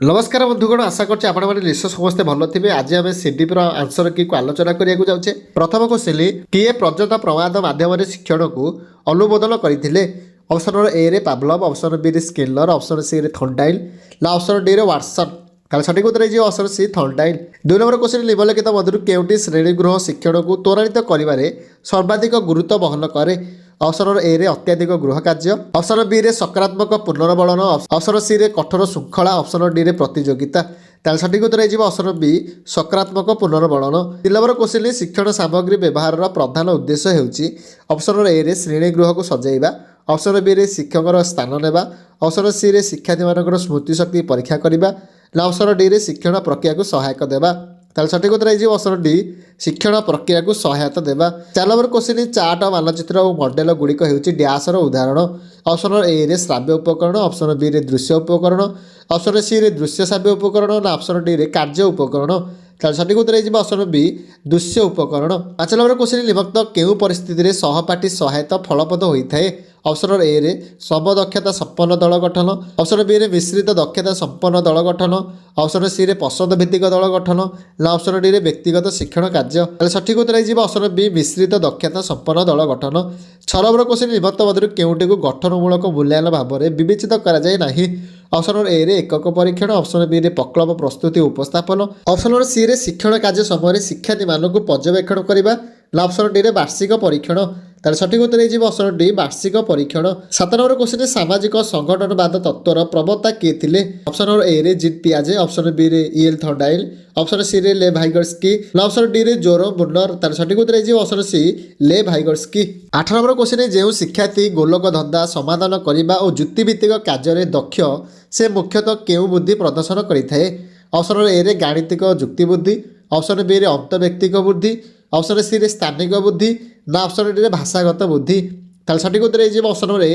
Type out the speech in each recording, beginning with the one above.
नमस्कार बंधुगण आशा करछि आपण माने निश्चय समस्ते भल थे। आज आम सीडीपी आंसर की आलोचना करिया जाउछे। प्रथम क्वेश्चन किए प्रजत प्रवाद माध्यम शिक्षण को अनुमोदन करते। ऑप्शन नंबर ए रे पावलव, ऑप्शन बी रे स्किनर, ऑप्शन सी रे थर्नडाइल, ऑप्शन डी रे वाटसन। ताल सठिक उत्तर है ऑप्शन सी थर्नडाइल। 2 नंबर क्वेश्चन निम्नलिखित मध्य केउटी श्रेणीगृह शिक्षण को त्वरान्वित करिवारे सर्वाधिक गुरुत्व बहन करे। ऑप्शन नंबर ए रे अत्याधिक गृह कार्य, ऑप्शन बी रे सकारात्मक पुनर्बलन, ऑप्शन सी रे कठोर श्रृंखला, ऑप्शन डी रे प्रतियोगिता। ताल सठिक उत्तर है ऑप्शन बी सकारात्मक पुनर्बलन। 3 नंबर क्वेश्चन शिक्षण सामग्री व्यवहार प्रधान उद्देश्य हेउची। ऑप्शन नंबर ए रे श्रेणीगृह को सजाइबा, ऑप्शन बी रे शिक्षकर स्थान नेबा, ऑप्शन सी रे शिक्षार्थी मानकर स्मृति शक्ति परीक्षा करिबा, ऑप्शन डी रे शिक्षण प्रक्रिया को सहायक देबा। ताल सठिक उत्तर है ऑप्शन डी शिक्षण प्रक्रिया को सहायता देबा। 4 नंबर क्वेश्चन चार्ट मानचित्र और मॉडल गुड़िक हेउची डैशर उदाहरण। ऑप्शन ए रे श्राव्य उपकरण, ऑप्शन बी रे दृश्य उपकरण, ऑप्शन सी रे दृश्य श्राव्य उपकरण, ऑप्शन डी रे कार्य उपकरण। ताल सठिक उत्तर है ऑप्शन बी दृश्य उपकरण। 5 नंबर क्वेश्चन निम्नलिखित केउ परिस्थिति रे सहपाठी सहायता फलप्रद होइथाय। ऑप्शन ए रे समदक्षता संपन्न दल गठन, ऑप्शन बी रे मिश्रित दक्षता संपन्न दल गठन, ऑप्शन सी रे पसंद भित्तिक दल गठन, ऑप्शन डी रे व्यक्तिगत शिक्षण कार्य। सठिक उत्तर है ऑप्शन बी मिश्रित दक्षता संपन्न दल गठन। 6 नंबर क्वेश्चन निम्नलिखित मध्य केउटी को गठनमूलक मूल्यांकन भाव में विवेचित करा जाय नाही। ऑप्शन नंबर ए रे एकक परीक्षण, ऑप्शन बी रे प्रकल्प प्रस्तुति उपस्थापन, ऑप्शन नंबर सी रे शिक्षण कार्य समय शिक्षार्थी मानक पर्यवेक्षण करबा, ऑप्शन डी रे वार्षिक परीक्षण। तार सठिक उत्तर है ऑप्शन डी वार्षिक परीक्षण। 7 नंबर क्वेश्चन सामाजिक संगठनवाद तत्वर प्रवक्ता किए थे। ऑप्शन नंबर ए रे जीत पियाजे, ऑप्शन बी रे ईएल थर्नडाइल, ऑप्शन सी रे ले भाइगर्स्की, ऑप्शन डी रे जोरो मुन्नर। तार सठिक उत्तर है ऑप्शन सी ले भाइगर्स्की। 8 नंबर क्वेश्चन जो शिक्षार्थी गोलक धंदा समाधान करने और जुक्तिभित्तिक कार्य दक्ष से मुख्यतः केउ बुद्धि प्रदर्शन करें। ऑप्शन ए रे गाणितिक जुक्ति बुद्धि, ऑप्शन बी रे अंतर्व्यक्तिक बुद्धि, ऑप्शन सी रे स्थानिक बुद्धि, ना ऑप्शन डी रे भाषागत बुद्धि। ताल सठिक उत्तर है ऑप्शन ए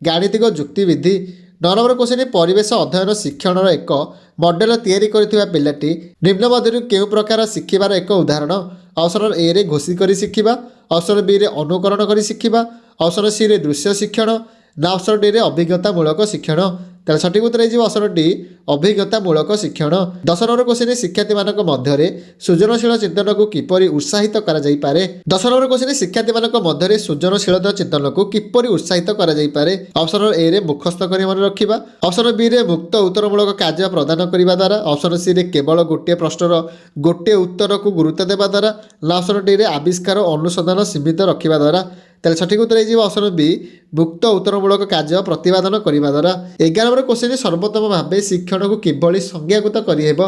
गाणितिक जुक्तिविधि। 9 नंबर क्वेश्चन परिवेश अध्ययन शिक्षण एक मॉडल तैयारी करथिबा पिलाटी निम्न मध्यरु केउ प्रकार शिखिबार एक उदाहरण। ऑप्शन ए रे घोषी करी शिखिबा, ऑप्शन बी रे अनुकरण करी शिखिबा, ऑप्शन सी रे दृश्य शिक्षण, ना ऑप्शन डी रे अभिज्ञतामूलक शिक्षण। तार सठिक उत्तर है ऑप्शन डी अभिज्ञतामूलक शिक्षण। 10 नंबर क्वेश्चन शिक्षार्थी मानक मध्य सृजनशील चिंतन को किपरि उत्साहित करा जाई पारे। 10 नंबर क्वेश्चन शिक्षार्थी मानक मध्य सृजनशीलता चिंतन को किपरि उत्साहित करा जाई पारे। ऑप्शन ए रे मुखस्थ करी मन रखिबा, ऑप्शन बी रे मुक्त उत्तरमूलक कार्य प्रदान करिबा द्वारा, ऑप्शन सी रे केवल गोटे प्रश्नर गोटे उत्तर को गुरुत्व देबा द्वारा, ऑप्शन डी रे आविष्कार अनुसंधान सीमित रखिबा द्वारा। ताले सठिक उत्तर है ऑप्शन बी मुक्त उत्तरमूलक कार्य प्रतिपादन करने द्वारा। 11 नंबर क्वेश्चन सर्वोत्तम भाव शिक्षण को किभली संज्ञाकृत करिहेब।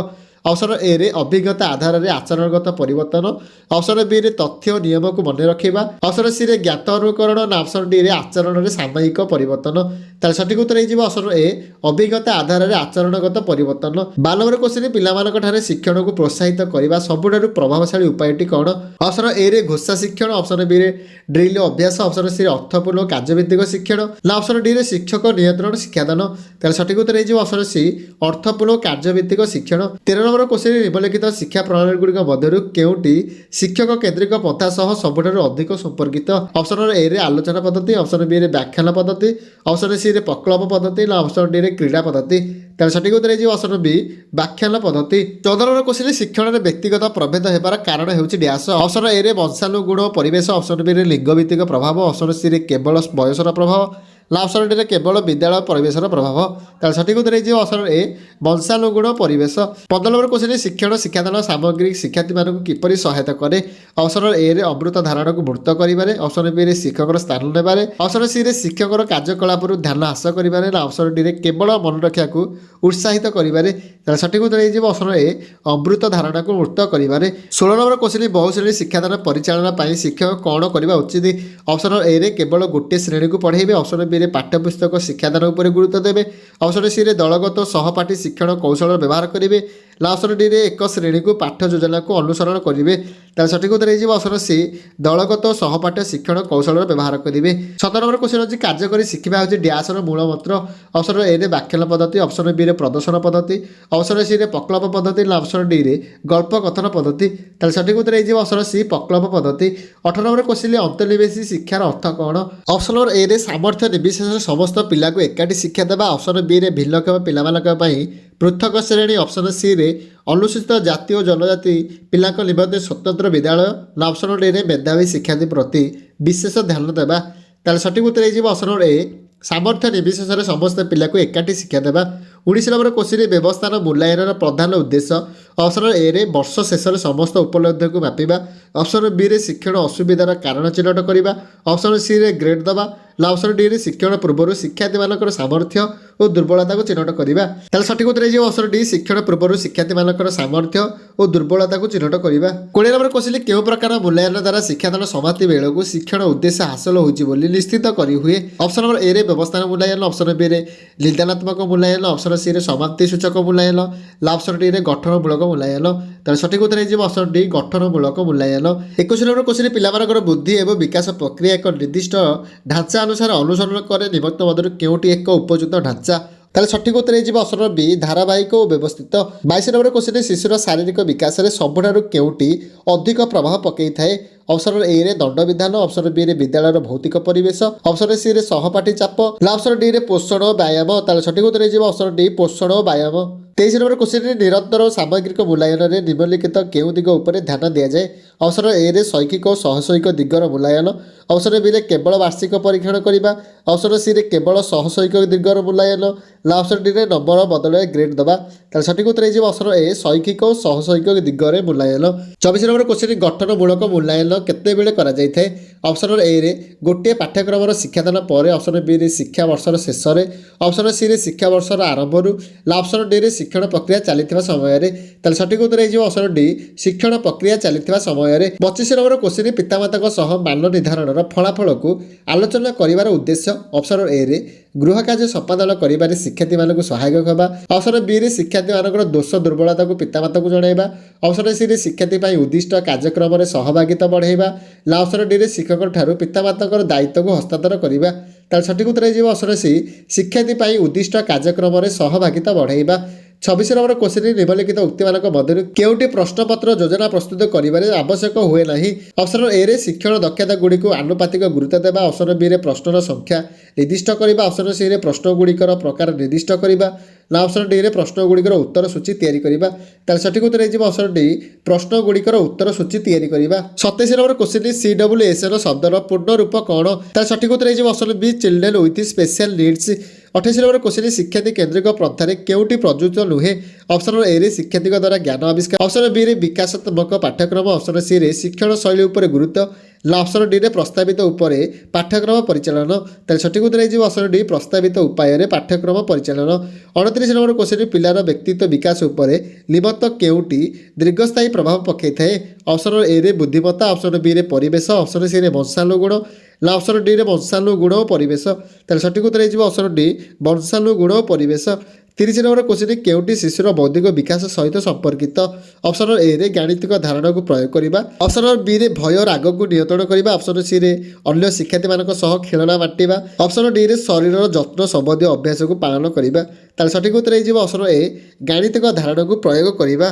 ऑप्शन ए रे अभिज्ञता आधार में आचरणगत परिवर्तन, ऑप्शन बी रे तथ्य नियम को मन रखा, ऑप्शन सी रे ज्ञात अनुकरण, ऑप्शन डी रे आचरण में सामयिक परिवर्तन। तार सठिक उत्तर है ऑप्शन ए अभिज्ञता आधार में आचरणगत परिवर्तन। 12 नंबर क्वेश्चन पिलामानक शिक्षण को प्रोत्साहित करने सबुठारु प्रभावशाली उपायटी कौन। ऑप्शन ए रे घोषा शिक्षण, ऑप्शन बी रे ड्रिल अभ्यास, ऑप्शन सी रे अर्थपूर्ण कार्यभित्तिक शिक्षण, ऑप्शन डी रे शिक्षक नियंत्रण शिक्षादान। तार सठिक उत्तर है ऑप्शन सी अर्थपूर्ण कार्यभित्तिक शिक्षण। 13 नंबर क्वेश्चन निम्नलिखित शिक्षा प्रणाली गुड़िक मध्य केउटी शिक्षक केन्द्रिक पथा सह सबुठारु अधिक संपर्कित। ऑप्शन ए रे आलोचना पद्धति, ऑप्शन बी रे व्याख्यान पद्धति, ऑप्शन सी रे प्रकल्प पद्धति, ऑप्शन डी रे क्रीड़ा पद्धति। तार सठिक उत्तर है ऑप्शन बी व्याख्यान पद्धति। 14 नंबर क्वेश्चन शिक्षण में व्यक्तिगत प्रभेद होबार कारण हेउची डैश। ऑप्शन ए रे वंशानुगुण परिवेश, ऑप्शन बी रे लिंग भित्तिक प्रभाव, ऑप्शन सी रे केवल बयसर प्रभाव, ऑप्शन डी रे केवल विद्यालय परिवेशर प्रभाव। तार सठिक उत्तर है ऑप्शन ए वंशानुगुण परिवेश। 15 नंबर क्वेश्चन शिक्षण शिक्षादान सामग्री शिक्षार्थी मानक किपरि सहायता करे। ऑप्शन ए रे अमृत धारणा को मूर्त करिबारे, ऑप्शन बी रे शिक्षकर स्थान नेबारे, ऑप्शन सी रे शिक्षकर कार्यकलाप ध्यान ह्रास करिबारे, ऑप्शन डी रे केवल मन रक्षा को उत्साहित करिबारे। तार सठिक उत्तर है ऑप्शन ए अमृत धारणा को मूर्त करिबारे। 16 नंबर क्वेश्चन बहु श्रेणी शिक्षादान परिचालना पई शिक्षक कौन करबा उचित। ऑप्शन ए रे केवल गोटे श्रेणी को पढ़ेबे, ऑप्शन बी रे पाठ्यपुस्तक शिक्षादान उपर गुरुत्व देवे, ऑप्शन सी रे दलगत सहपाठी शिक्षण कौशल व्यवहार करेंगे, ऑप्शन डी रे एक श्रेणी को पाठ योजना को अनुसरण करेंगे। तार सठिक उत्तर है ऑप्शन सी दलगत सहपाठी शिक्षण कौशल व्यवहार करेंगे। 17 नंबर क्वेश्चन अच्छी कार्यकारी शिखा हूँ डैशर मूल मंत्र। ऑप्शन ए रे व्याख्यान पद्धति, ऑप्शन बी रे प्रदर्शन पद्धति, ऑप्शन सी रे प्रकल्प पद्धति, ऑप्शन डी रे गल्प कथन पद्धति। तार सठिक उत्तर है ऑप्शन सी प्रकल्प पद्धति। 18 नंबर क्वेश्चन अंतर्निवेशी शिक्षार अर्थ कौन। ऑप्शन नंबर ए रे सामर्थ्य निर्विशेष समस्त पिला को एकाठी शिक्षा देवा, ऑप्शन बी रे भिन्नक्षम पिलामानक पई ପୃଥକ ଶ୍ରେଣୀ ଅପସନ୍ ସିରେ ଅନୁସୂଚିତ ଜାତି ଓ ଜନଜାତି ପିଲାଙ୍କ ନିମନ୍ତେ ସ୍ୱତନ୍ତ୍ର ବିଦ୍ୟାଳୟ ନା ଅପସନ୍ ଡିରେ ମେଧାବୀ ଶିକ୍ଷାର୍ଥୀ ପ୍ରତି ବିଶେଷ ଧ୍ୟାନ ଦେବା। ତାହେଲେ ସଠିକ୍ ଉତ୍ତର ହେଇଯିବ ଅପସନ୍ ଏ ସାମର୍ଥ୍ୟ ନିର୍ବିଶେଷରେ ସମସ୍ତ ପିଲାକୁ ଏକାଠି ଶିକ୍ଷା ଦେବା। 19 ନମ୍ବର କୋଶ୍ଚିନ୍ ବ୍ୟବସ୍ଥାର ମୂଲ୍ୟାୟନର ପ୍ରଧାନ ଉଦ୍ଦେଶ୍ୟ ଅପସନ୍ ଏରେ ବର୍ଷ ଶେଷରେ ସମସ୍ତ ଉପଲବ୍ଧିକୁ ମାପିବା। ଅପସନ୍ ବିରେ ଶିକ୍ଷଣ ଅସୁବିଧାର କାରଣ ଚିହ୍ନଟ କରିବା। ଅପସନ୍ ସିରେ ଗ୍ରେଡ୍ ଦେବା ନା ଅପସନ୍ ଡିରେ ଶିକ୍ଷଣ ପୂର୍ବରୁ ଶିକ୍ଷାର୍ଥୀମାନଙ୍କର ସାମର୍ଥ୍ୟ ଓ ଦୁର୍ବଳତାକୁ ଚିହ୍ନଟ କରିବା। ତାହେଲେ ସଠିକ୍ ଉତ୍ତର ହେଇଯିବ ଅପସନ୍ ଡି ଶିକ୍ଷଣ ପୂର୍ବରୁ ଶିକ୍ଷାର୍ଥୀମାନଙ୍କର ସାମର୍ଥ୍ୟ ଓ ଦୁର୍ବଳତାକୁ ଚିହ୍ନଟ କରିବା। 20 ନମ୍ବର କୋଶ୍ଚିନ୍ କେଉଁ ପ୍ରକାର ମୂଲ୍ୟାୟନ ଦ୍ୱାରା ଶିକ୍ଷାଦାନ ସମାପ୍ତି ବେଳକୁ ଶିକ୍ଷଣ ଉଦ୍ଦେଶ୍ୟ ହାସଲ ହୋଇଛି ବୋଲି ନିଶ୍ଚିତ କରିହୁଏ। ଅପସନ୍ ନମ୍ବର ଏରେ ବ୍ୟବସ୍ଥାନ ମୂଲ୍ୟାୟନ, ଅପସନ୍ ବିରେ ନିର୍ଦ୍ଦାନାତ୍ମକ ମୂଲ୍ୟାୟନ, ଅପସନ୍ ସିରେ ସମାପ୍ତି ସୂଚକ ମୂଲ୍ୟାୟନ ନା ଅପସନ୍ ଡିରେ ଗଠନମୂଳକ ମୂଲ୍ୟାୟନ। ତାହେଲେ ସଠିକ୍ ଉତ୍ତର ହେଇଯିବ ଅପସନ୍ ଡି ଗଠନମୂଳକ ମୂଲ୍ୟାୟନ। 21 ନମ୍ବର କୋଶ୍ଚିନ୍ ପିଲାମାନଙ୍କର ବୁଦ୍ଧି ଏବଂ ବିକାଶ ପ୍ରକ୍ରିୟା ଏକ ନିର୍ଦ୍ଦିଷ୍ଟ ଢାଞ୍ଚା ଅନୁସାରେ ଅନୁସରଣ କରେ ନିମ୍ନୋକ୍ତ ମଧ୍ୟରୁ କେଉଁଟି ଏକ ଉପଯୁକ୍ତ ଢାଞ୍ଚା। ତାହେଲେ ସଠିକ୍ ଉତ୍ତର ହେଇଯିବ ଅପସନ୍ ବି ଧାରାବାହିକ ଓ ବ୍ୟବସ୍ଥିତ। 22 ନମ୍ବର କୋଶ୍ଚିନ୍ ଶିଶୁର ଶାରୀରିକ ବିକାଶରେ ସବୁଠାରୁ କେଉଁଟି ଅଧିକ ପ୍ରଭାବ ପକାଇଥାଏ। ଅପସନ୍ ଏରେ ଦଣ୍ଡବିଧାନ, ଅପସନ୍ ବିରେ ବିଦ୍ୟାଳୟର ଭୌତିକ ପରିବେଶ, ଅପସନ୍ ସିରେ ସହପାଠୀ ଚାପ ନା ଅପସନ୍ ଡିରେ ପୋଷଣ ଓ ବ୍ୟାୟାମ। ତାହେଲେ ସଠିକ୍ ଉତ୍ତର ହେଇଯିବ ଅପସନ୍ ଡି ପୋଷଣ ଓ ବ୍ୟାୟାମ। 23 ନମ୍ବର କୋଶ୍ଚିନ୍ ନିରନ୍ତର ଓ ସାମଗ୍ରିକ ମୂଲ୍ୟାୟନରେ ନିମ୍ନଲିଖିତ କେଉଁ ଦିଗ ଉପରେ ଧ୍ୟାନ ଦିଆଯାଏ। ଅପସନ୍ ଏରେ ଶୈକ୍ଷିକ ଓ ସହଶୈକ୍ଷିକ ଦିଗର ମୂଲ୍ୟାୟନ, ଅପସନ୍ ବିରେ କେବଳ ବାର୍ଷିକ ପରୀକ୍ଷଣ କରିବା, ଅପସନ୍ ସିରେ କେବଳ ସହଶୈକ୍ଷିକ ଦିଗର ମୂଲ୍ୟାୟନ ନା ଅପସନ୍ ଡିରେ ନମ୍ବର ବଦଳରେ ଗ୍ରେଡ୍ ଦେବା। ତାହେଲେ ସଠିକ୍ ଉତ୍ତର ହେଇଯିବ ଅପସନ୍ ଏ ଶୈକ୍ଷିକ ଓ ସହଶୈକ୍ଷିକ ଦିଗରେ ମୂଲ୍ୟାୟନ। 24 ନମ୍ବର କୋଶ୍ଚିନ୍ ଗଠନମୂଳକ ମୂଲ୍ୟାୟନ କେତେବେଳେ କରାଯାଇଥାଏ। ଅପସନ୍ ଏରେ ଗୋଟିଏ ପାଠ୍ୟକ୍ରମର ଶିକ୍ଷାଦାନ ପରେ, ଅପସନ୍ ବିରେ ଶିକ୍ଷାବର୍ଷର ଶେଷରେ, ଅପସନ୍ ସିରେ ଶିକ୍ଷାବର୍ଷର ଆରମ୍ଭରୁ ନା ଅପସନ୍ ଡିରେ ଶିକ୍ଷଣ ପ୍ରକ୍ରିୟା ଚାଲିଥିବା ସମୟରେ। ତାହେଲେ ସଠିକ୍ ଉତ୍ତର ହେଇଯିବ ଅପସନ୍ ଡି ଶିକ୍ଷଣ ପ୍ରକ୍ରିୟା ଚାଲିଥିବା ସମୟରେ। 25 ନମ୍ବର କୋଶ୍ଚିନ୍ ପିତାମାତାଙ୍କ ସହ ମାନ ନିର୍ଦ୍ଧାରଣର ଫଳାଫଳକୁ ଆଲୋଚନା କରିବାର ଉଦ୍ଦେଶ୍ୟ। ଅପସନ୍ ଏରେ ଗୃହ କାର୍ଯ୍ୟ ସମ୍ପାଦନ କରିବାରେ ଶିକ୍ଷାର୍ଥୀମାନଙ୍କୁ ସହାୟକ ହେବା, ଅପସନ୍ ବିରେ ଶିକ୍ଷାର୍ଥୀମାନଙ୍କର ଦୋଷ ଦୁର୍ବଳତାକୁ ପିତାମାତାଙ୍କୁ ଜଣାଇବା, ଅପସନ୍ ସିରେ ଶିକ୍ଷାର୍ଥୀ ପାଇଁ ଉଦ୍ଦିଷ୍ଟ କାର୍ଯ୍ୟକ୍ରମରେ ସହଭାଗିତା ବଢ଼ାଇବା ନା ଅପସନ୍ ଡିରେ ଶିକ୍ଷକଙ୍କଠାରୁ ପିତାମାତାଙ୍କର ଦାୟିତ୍ୱକୁ ହସ୍ତାନ୍ତର କରିବା। ତାହେଲେ ସଠିକ୍ ଉତ୍ତର ହେଇଯିବ ଅପସନ୍ ସି ଶିକ୍ଷାର୍ଥୀ ପାଇଁ ଉଦ୍ଦିଷ୍ଟ କାର୍ଯ୍ୟକ୍ରମରେ ସହଭାଗିତା ବଢ଼ାଇବା। 26 ନମ୍ବର କୋଶ୍ଚିନ୍ ନିମ୍ନଲିଖିତ ଉକ୍ତିମାନଙ୍କ ମଧ୍ୟରୁ କେଉଁଟି ପ୍ରଶ୍ନପତ୍ର ଯୋଜନା ପ୍ରସ୍ତୁତ କରିବାରେ ଆବଶ୍ୟକ ହୁଏ ନାହିଁ। ଅପସନ୍ ଏରେ ଶିକ୍ଷଣ ଦକ୍ଷତା ଗୁଡ଼ିକୁ ଆନୁପାତିକ ଗୁରୁତ୍ୱ ଦେବା, ଅପସନ୍ ବିରେ ପ୍ରଶ୍ନର ସଂଖ୍ୟା ନିର୍ଦ୍ଦିଷ୍ଟ କରିବା, ଅପସନ୍ ସିରେ ପ୍ରଶ୍ନଗୁଡ଼ିକର ପ୍ରକାର ନିର୍ଦ୍ଦିଷ୍ଟ କରିବା ନା ଅପସନ୍ ଡିରେ ପ୍ରଶ୍ନଗୁଡ଼ିକର ଉତ୍ତର ସୂଚୀ ତିଆରି କରିବା। ତାହେଲେ ସଠିକ୍ ଉତ୍ତର ହେଇଯିବ ଅପସନ୍ ଡି ପ୍ରଶ୍ନଗୁଡ଼ିକର ଉତ୍ତର ସୂଚୀ ତିଆରି କରିବା। 27 ନମ୍ବର କୋଶ୍ଚିନ୍ CWSN ଶବ୍ଦର ପୂର୍ଣ୍ଣ ରୂପ କ'ଣ। ତାହେଲେ ସଠିକ୍ ଉତ୍ତର ହେଇଯିବ option B children with special needs. 28 number question ଶିକ୍ଷାର୍ଥୀ କେନ୍ଦ୍ରିକ ପ୍ରଥାରେ କେଉଁଟି ପ୍ରଯୁକ୍ତ ନୁହେଁ। ଅପସନ୍ ଏରେ ଶିକ୍ଷାର୍ଥୀଙ୍କ ଦ୍ୱାରା ଜ୍ଞାନ ଆବିଷ୍କାର, ଅପସନ୍ ବିରେ ବିକାଶାତ୍ମକ ପାଠ୍ୟକ୍ରମ, ଅପସନ୍ ସିରେ ଶିକ୍ଷଣ ଶୈଳୀ ଉପରେ ଗୁରୁତ୍ୱ ନା ଅପସନ୍ ଡିରେ ପ୍ରସ୍ତାବିତ ଉପରେ ପାଠ୍ୟକ୍ରମ ପରିଚାଳନା। ତାହେଲେ ସଠିକ୍ ଉତ୍ତର ହେଇଯିବ ଅପସନ୍ ଡି ପ୍ରସ୍ତାବିତ ଉପାୟରେ ପାଠ୍ୟକ୍ରମ ପରିଚାଳନା। 29 ନମ୍ବର କୋଶ୍ଚିନ୍ ପିଲାର ବ୍ୟକ୍ତିତ୍ୱ ବିକାଶ ଉପରେ ନିମ୍ନୋକ୍ତ କେଉଁଟି ଦୀର୍ଘସ୍ଥାୟୀ ପ୍ରଭାବ ପକାଇଥାଏ। ଅପସନ୍ ଏରେ ବୁଦ୍ଧିମତ୍ତା, ଅପସନ୍ ବିରେ ପରିବେଶ, ଅପସନ୍ ସିରେ ବଂଶାନୁଗୁଣ ନା ଅପସନ୍ ଡିରେ ବଂଶାନୁଗୁଣ ଓ ପରିବେଶ। ତାହେଲେ ସଠିକ୍ ଉତ୍ତର ହେଇଯିବ ଅପସନ୍ ଡି ବଂଶାନୁଗୁଣ ଓ ପରିବେଶ। 30 ନମ୍ବର କୋଶ୍ଚିନ୍ କେଉଁଟି ଶିଶୁର ବୌଦ୍ଧିକ ବିକାଶ ସହିତ ସମ୍ପର୍କିତ। ଅପସନ୍ ଏରେ ଗାଣିତିକ ଧାରଣାକୁ ପ୍ରୟୋଗ କରିବା, ଅପସନ୍ ବିରେ ଭୟ ରାଗକୁ ନିୟନ୍ତ୍ରଣ କରିବା, ଅପସନ୍ ସିରେ ଅନ୍ୟ ଶିକ୍ଷାର୍ଥୀମାନଙ୍କ ସହ ଖେଳନା ବାଣ୍ଟିବା, ଅପସନ୍ ଡିରେ ଶରୀରର ଯତ୍ନ ସମ୍ବନ୍ଧୀୟ ଅଭ୍ୟାସକୁ ପାଳନ କରିବା। ତାହେଲେ ସଠିକ୍ ଉତ୍ତର ହେଇଯିବ ଅପସନ୍ ଏ ଗାଣିତିକ ଧାରଣାକୁ ପ୍ରୟୋଗ କରିବା।